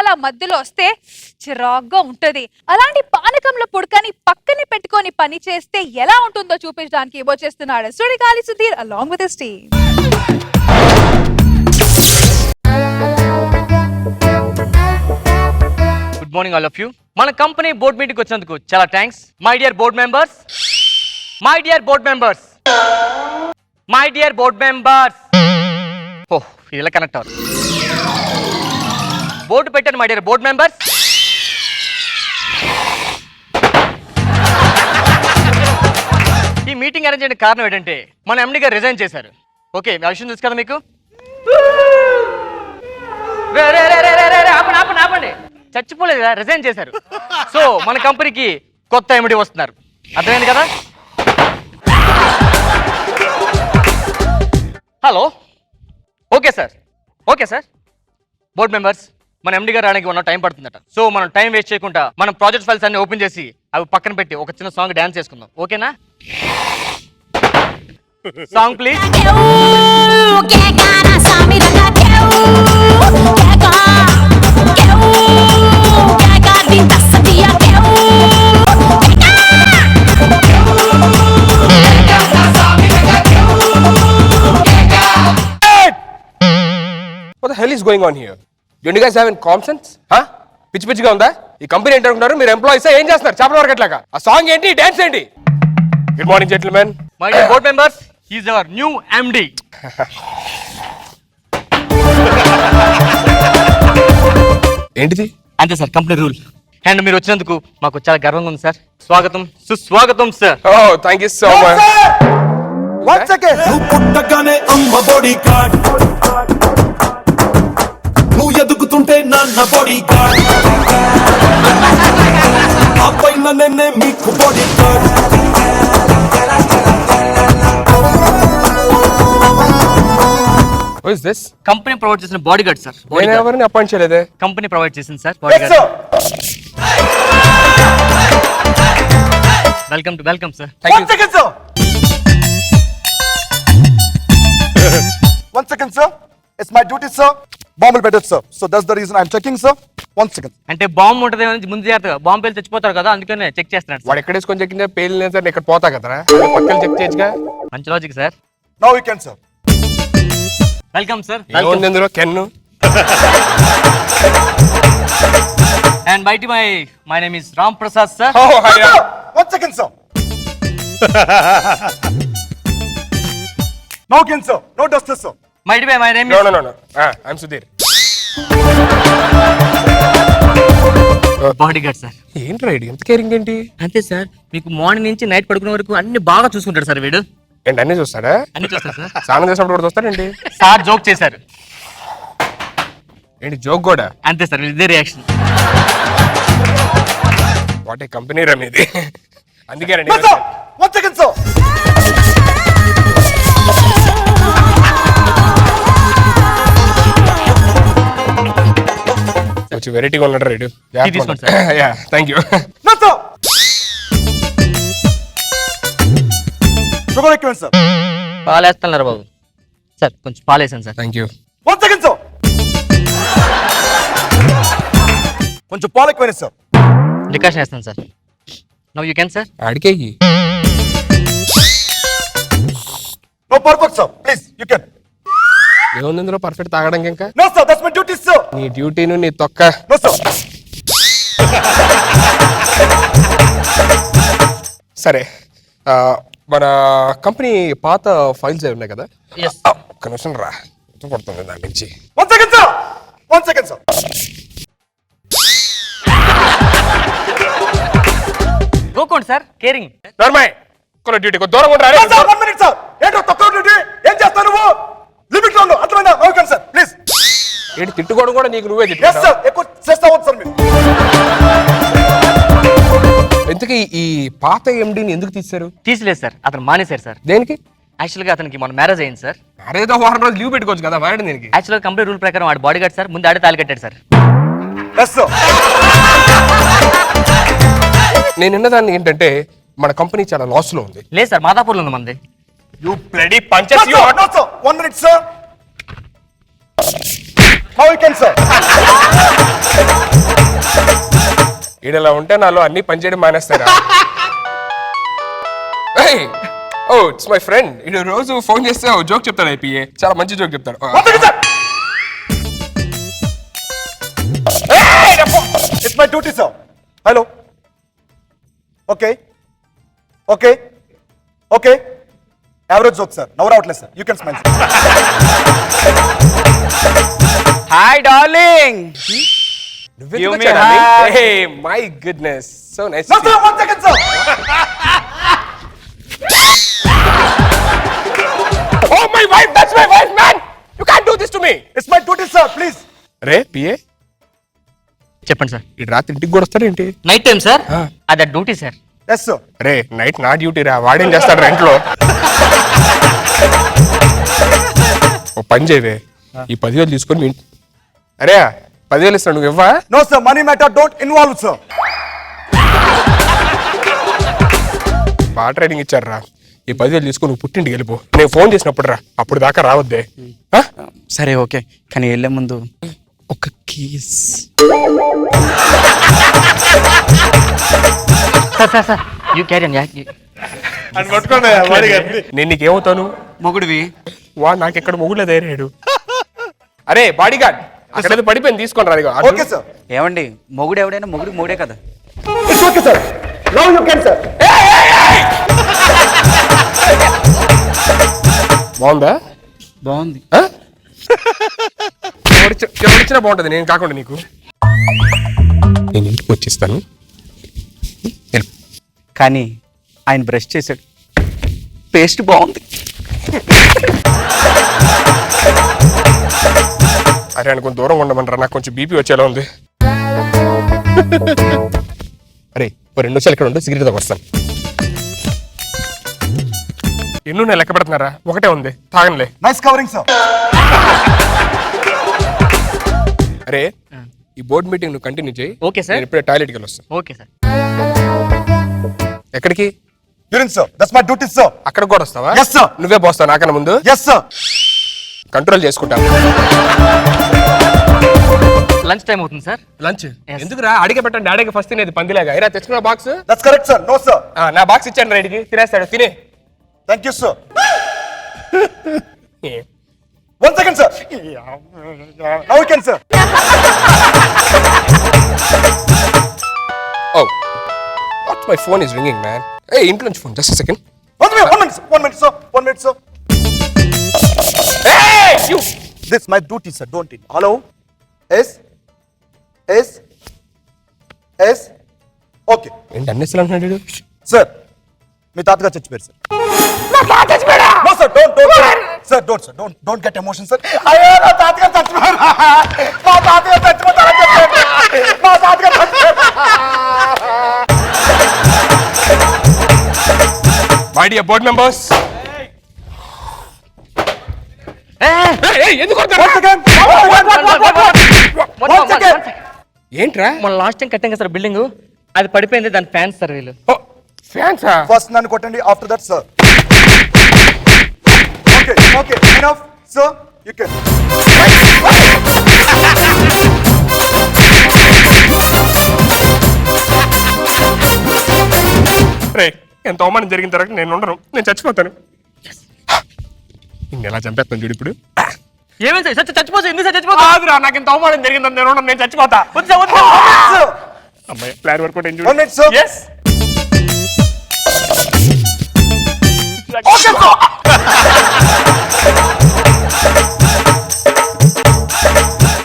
పానకాల మధ్యలో వస్తే చిరాగ్గా ఉంటది. అలాంటి పానకంలో పుడకని పక్కనే పెట్టుకొని పని చేస్తే ఎలా ఉంటుందో చూపించడానికి వచ్చేస్తున్నాడు Sudigali Sudheer along with his team. Good morning all of you. మన కంపెనీ బోర్డ్ మీటింగ్ వచ్చినందుకు చాలా thanks. My dear board members, my dear board members, my dear board members. ఓహ్, ఇలా కనెక్ట్ అవ్వదు. బోర్డు పెట్టాను మై డియర్ బోర్డ్ మెంబర్స్. ఈ meeting arrange చేయడానికి కారణం ఏంటంటే మన ఎండి గారు రిజైన్ చేశారు. ఓకే, ఆ విషయం తెలుసు కదా మీకు. ఆపండి, చచ్చిపోలేదు కదా, రిజైన్ చేశారు. సో మన కంపెనీకి కొత్త ఎండి వస్తున్నారు, అర్థమైంది కదా. Hello, okay sir, okay sir. Board members, మన ఎండి గారు రావడానికి 1 hour టైం పడుతుందట. సో మనం టైం వేస్ట్ చేయకుండా మనం ప్రాజెక్ట్ ఫైల్స్ అన్ని ఓపెన్ చేసి అవి పక్కన పెట్టి ఒక చిన్న సాంగ్ డాన్స్ చేసుకుందాం, ఓకేనా? Song please. What the hell is going on here? Don't you guys have any common sense? Huh? పిచ్చి పిచ్చిగా ఉందా? ఈ కంపెనీ ఏంటి అనుకుంటారు? మీరు ఎంప్లాయీస్ ఏం చేస్తున్నారు? చేపల మార్కెట్ లాగా. ఆ సాంగ్ ఏంటి, డాన్స్ ఏంటి? Good morning gentlemen. My dear board members, he is our new MD. ఏంటిది? అంతే సార్, కంపెనీ రూల్. అండ్ మీరు వచ్చినందుకు మాకు చాలా గర్వంగా ఉంది సార్. స్వాగతం, సుస్వాగతం sir. Oh, thank you so much. One second. నువ్వు పుట్టగానే అమ్మ బాడీ గార్డ్, నువ్వు ఎదుగుతుంటే నాన్న బాడీ గార్డ్, ఆ పైన నేనే మీకు body guard. Who is this? Company provide చేసిన బాడీ గార్డ్ సార్. నేను ఎవరిని అపాయింట్ చేయలేదే. కంపెనీ ప్రొవైడ్ చేసింది sir body guard. Welcome to welcome sir. One second, sir. One second, sir. It's my duty, sir. Bomb will better, sir. So that's the reason I'm checking, sir. 1 second. అంటే bomb ఉంటుంది ముందు జాగ్రత్తగా, bomb పేలు తెచ్చిపోతారు కదా, అందుకనే check చేస్తున్నాడు. వాడు ఎక్కడ వేసుకొని చెక్కిందా? పేలిన సార్ ఇక్కడ పోతా కదరా, పక్కన చెక్ చేయొచ్చుగా. మంచి logic sir. Now you can, sir. Welcome sir. ఏముంది ఇందులో? కెన్ను. అండ్ బయట my name is Ram Prasad sir. Oh, hi, Sir, yeah. 1 second, sir. Now you can, sir. No duster, sir. My name No, is no, no, no. I'm Sudhir. Body guard sir. ఏంటి ride ఎంత caring ఏంటి? అంతే sir, మీకు morning నుంచి night పడుకునే వరకు అన్ని బాగా చూసుకుంటాడు సార్ వీడు. ఏంటి అన్నీ చూస్తాడా? అన్ని చూస్తారు సార్. స్నానం చేసినప్పుడు కూడా చూస్తాడండి? సార్ జోక్ చేశారు. ఏంటి జోక్ కూడా? అంతే సార్, ఇదే రియాక్షన్. వాట్ ఏ కంపెనీ రమ్ ఇది. అందుకేనండి. No, sir. 1 second, sir. కొంచెం వెరైటీగా ఉన్నాడు రైడ్. తీసుకోండి sir. Yeah, thank you. No, sir. Sugar requirement, sir. పాలేస్తున్నారు బాబు. సార్ కొంచెం పాలేసాను sir. Thank you. 1 second, sir. కొంచెం పాలు ఎక్కువైనా, సార్. డికాషన్ వేస్తాను sir. Now you can sir. అడిగే No, perfect, sir. Please, you can. ఏముంది ఇందులో పర్ఫెక్ట్ తాగడానికి? ఇంకా No, sir. That's my duty, sir. నీ డ్యూటీను నీ తొక్క. No, sir. సరే, మన కంపెనీ పాత ఫైల్స్ అవి ఉన్నాయి కదా, ఎస్. ఒక్క నిమిషం రా, పడుతుంది దాని నుంచి. 1 second, sir. 1 second, sir. గోకోండి సార్, కేరింగ్. నార్మల్ కొన్ని డ్యూటీ కొంచెం దూరం ఉంటారా? No, sir. 1 minute, sir. ఏంటో తక్కువ డ్యూటీ ఏం చేస్తావు నువ్వు? లిమిట్ లో ఉండు, అర్థమైందా? Now you can, sir. Please. ఏంటి తిట్టుకోవడం కూడా నీకు నువ్వే Yes, తిట్టుకుంటావా? sir. ఎక్కువ చేస్తా ఉంది, సార్ మీరు. ఇంతకీ ఈ పాత ఎండిని ఎందుకు తీశారు? తీసిలేదు సార్, అతను మానేశారు సార్. దేనికి? యాక్చువల్గా అతనికి మన మ్యారేజ్ అయింది సార్. అరేదో వారం రోజులు లీవ్ పెట్టుకోవచ్చు కదా, మాట్లాడి దీనికి. యాక్చువల్గా కంపెనీ రూల్ ప్రకారం వాడు బాడీ గార్డ్ సార్, ముందు ఆడే తాళి కట్టాడు సార్. Yes, sir. నేను విన్నదాన్ని ఏంటంటే మన కంపెనీ చాలా లాస్ లో ఉంది. లేదు సార్, మాదాపూర్లో ఉంది మంది. You bloody No, punches, you sir. are No, sir. 1 minute, sir. Now you can, sir. ఈడలా ఉంటే నాలో అన్ని పనిచేయడం మానేస్తారా? ఓ ఇట్స్ మై ఫ్రెండ్. ఈడు రోజు ఫోన్ చేస్తే ఓ జోక్ చెప్తాడు. ఐపీఏ చాలా మంచి జోక్ చెప్తాడు. One second, sir. It's my duty, sir. Hello. Okay. Okay. Okay. Average joke, sir. Now outlet, sir. You can smile, sir. Hi darling. నువ్వెందుకు You may వచ్చావు, darling? have- Hey, my goodness. So nice. No, to see sir. you. 1 second, sir. Oh my wife, that's my wife, man. You can't do this to me. It's my duty, sir. Please. Ray PA, చెప్పండి sir. ఈ రాత్రి ఇంటికి కూడా వస్తాడేంటి? Night time sir, ఆ. అది duty sir. Yes, sir. రే night నా duty రా. వాడేం చేస్తాడు రెంట్లో? ఓ పని చేయవే, ఈ 10,000 తీసుకొని అరే 10,000 ఇస్తాను, నువ్వు ఇవ్వా? No, sir. Money matter don't involve, sir. బాగా ట్రైనింగ్ ఇచ్చారు రా. ఈ 10,000 తీసుకొని నువ్వు పుట్టింటికి వెళ్ళిపో. నేను ఫోన్ చేసినప్పుడు రా, అప్పుడు దాకా రావద్దే. ఆ? సరే ఓకే, కానీ వెళ్ళే ముందు ఒక కీస్. సార్ యూ క్యారీ నేను నీకేమవుతాను? మొగుడివి. వాడు నాకెక్కడ మొగుళ్ళ ధైర్యాడు. అరే బాడీ గార్డ్, అక్కడ పడిపోయింది, తీసుకొని రా. ఇదిగో. Okay, sir. ఏమండి, మొగుడు ఎవడైనా మొగుడికి మొగుడే కదా. It's okay, sir. Now you can, sir. బాగుందా? బాగుంది. ఆ? ఎవరిచ్చినా బాగుంటుంది, నేను కాకుండా నీకు. నేను ఇంటికి వచ్చిస్తాను. కానీ ఆయన బ్రష్ చేశాడు, పేస్ట్ బాగుంది. అరే అనుకుని దూరం ఉండమంటారా, నాకు కొంచెం బీపీ వచ్చేలా ఉంది. అరే ఓ 2 నిమిషాలు ఇక్కడ ఉంటే సిగరెట్ వస్తాను. ఎన్నో నేను లెక్క పెడుతున్నారా? ఒకటే ఉంది, తాగనులే. Nice covering, sir. అరే ఈ బోర్డ్ మీటింగ్ నువ్వు కంటిన్యూ చేయి. Okay sir. నేను ఇప్పుడే టాయిలెట్కి వెళ్ళి వస్తాను. Okay sir. ఎక్కడికి? Urine, sir. That's my duty, sir. అక్కడ కూడా వస్తావా? Yes, sir. నువ్వే పోస్తావు నాకన్నా ముందు. Yes, sir. కంట్రోల్ చేసుకుంటాను. లంచ్ టైం అవుతుంది సార్. Lunch Yes. ఎందుకురా? అడిగే పెట్టండి, డాడీకి ఫస్ట్ తినేది పందిలాగా. అయినా తెచ్చుకున్న box? That's correct, sir. No, sir. నా బాక్స్ ఇచ్చాను రైడ్కి, తినేస్తాడు. తినే. Thank you, sir. 1 second, sir. Now you can, sir. Oh, what? My phone is ringing, man. Hey, ఇంట్లో నుంచి phone. Just a second. 1 minute, sir. 1 minute, sir. 1 minute, sir. Hey, you. This is my duty, sir. Don't it. Hello? Yes? Yes? Yes? Okay. ఏంటి అన్నేసలు అంటున్నాడు? Sir, మీ తాతగారు చచ్చిపోయారు, sir. No, sir. Don't. Sir, don't, sir. Don't get emotion, sir. అయ్యో, నా తాతగారు చచ్చిపోయారు. మా తాతగారు చచ్చిపోతారని చెప్పారు. మా తాతగారు చచ్చిపోయారు. My dear board members. Hey, ఎందుకు కొడతారు? Once again. Once again. ఏంట్రా? మన లాస్ట్ టైం కట్టాం కదా సార్ బిల్డింగ్, అది పడిపోయింది, దాని ఫ్యాన్స్ సార్ వీళ్ళు. ఫ్యాన్సా? First నన్ను కొట్టండి, after that, sir. Okay. Enough, sir. You can. రే ఎంత అవమానం జరిగిన తర్వాత నేను ఉండను, నేను చచ్చిపోతాను. నిన్ను ఎలా చంపేస్తాను చూడు ఇప్పుడు. ఏమైంది సార్? చచ్చిపోతా ఎందుకు సార్? చచ్చిపోతా కాదురా, నాకు ఇంత అవమానం జరిగిందని నేను ఉండను, నేను చచ్చిపోతా. Sir. అమ్మాయి plan work out. 1 minute, sir. Yes. Okay, sir.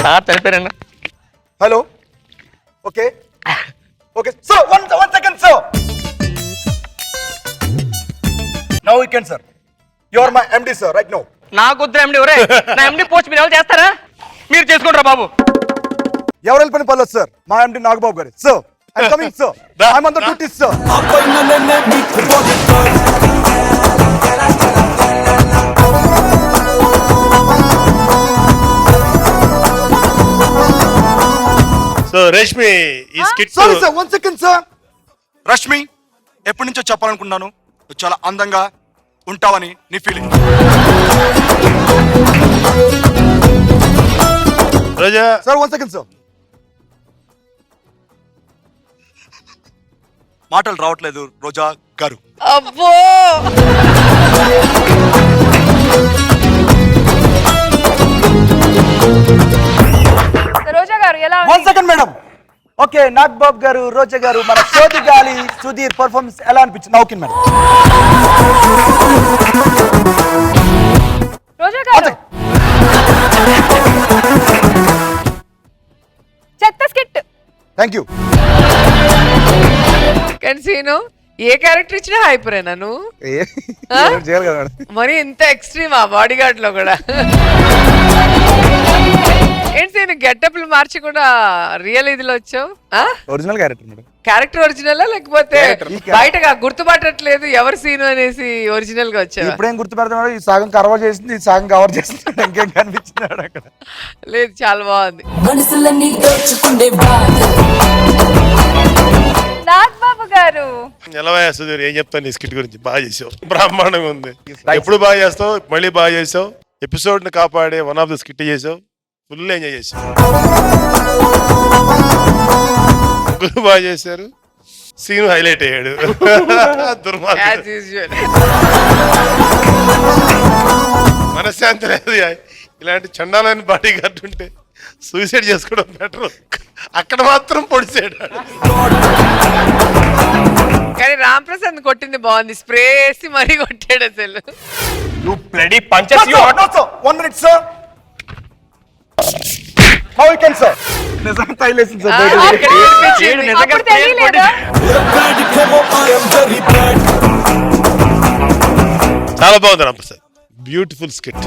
Sir చనిపోయారన్న. Hello. Okay. Sir, one second, sir. Now you can, sir. You are my MD, sir, right now. నాకు వద్దు ఎండి. ఒరే నా ఎండి పోస్ట్ మీరు ఎవరు చేస్తారా? మీరు చేసుకుంటారా బాబు? ఎవరు వెళ్ళిపోయిన పర్లేదు, సార్. మా MD నాగబాబు గారు. Sir, I'm coming, sir. I'm on the duty, sir. So Rashmi ఈ skit Sorry, sir. 1 second, sir. Rashmi, ఎప్పటి నుంచో చెప్పాలనుకున్నాను, నువ్వు చాలా అందంగా ఉంటావని నీ feeling. Roja sir 1 second sir. మాటలు రావట్లేదు రోజా గారు. అబ్బో రోజా గారు ఎలా 1 second madam. Okay, Nag Babu garu, Roja గారు, మన సోది గాలి సుధీర్ పర్ఫార్మెన్స్ ఎలా అనిపించింది? Okay madam. రోజా గారు చెత్త స్కిట్. Thank you. కానీ సీను ఏ క్యారెక్టర్ ఇచ్చినా హైపరేనా నువ్వు? చేయాలి కదా మేడం. మరి ఇంత ఎక్స్ట్రీమ్ ఆ బాడీ గార్డ్ లో కూడా. ఏంటి సీను గెటప్లు మార్చకుండా రియల్ ఇదిలో వచ్చావు? Original character madam. Character original లేకపోతే బయటగా గుర్తుపట్టట్లేదు ఎవరు సీను అనేసి ఒరిజినల్ గా వచ్చావు? ఇప్పుడేం గుర్తుపెడతాడు? ఈ సగం కవర్ చేసింది, ఈ సగం కవర్ చేసింది, ఇంకేం కనిపించినాడు అక్కడ. లేదు చాలా బాగుంది. మనసులన్నీ దోచుకుండే వాడు నాగ్ బాబు గారు ఎలవయ్యా సుధీర్, ఏం చెప్తాను నీ స్కిట్ గురించి? బాగా చేసావు, బ్రహ్మాండంగా ఉంది. ఎప్పుడు బాగా చేస్తావు, మళ్ళీ బాగా చేసావు. ఎపిసోడ్ ని కాపాడే వన్ ఆఫ్ ద స్కిట్ చేసావు. ఫుల్ ఎంజాయ్ చేసావు. ముగ్గురు బాగా చేశారు. సీన్ హైలైట్ అయ్యాడు. దుర్మార్గుడు. As usual. మనశ్శాంతి లేదు. ఇలాంటి చండాలని బాడీ గార్డ్ ఉంటే సూసైడ్ చేసుకోవడం బెటర్. అక్కడ మాత్రం పొడిసాడు. కానీ రామ్ ప్రసాద్ కొట్టింది బాగుంది, స్ప్రే వేసి మరీ కొట్టాడు అసలు. You bloody punches, you No, no, sir. 1 minute, sir. Now you can, sir. నిజంగా తైలేసింది సార్. అక్కడ ఏడిపించింది. అప్పుడు తెలియలేదా? చాలా బాగుంది రామ్ ప్రసాద్. Beautiful skit.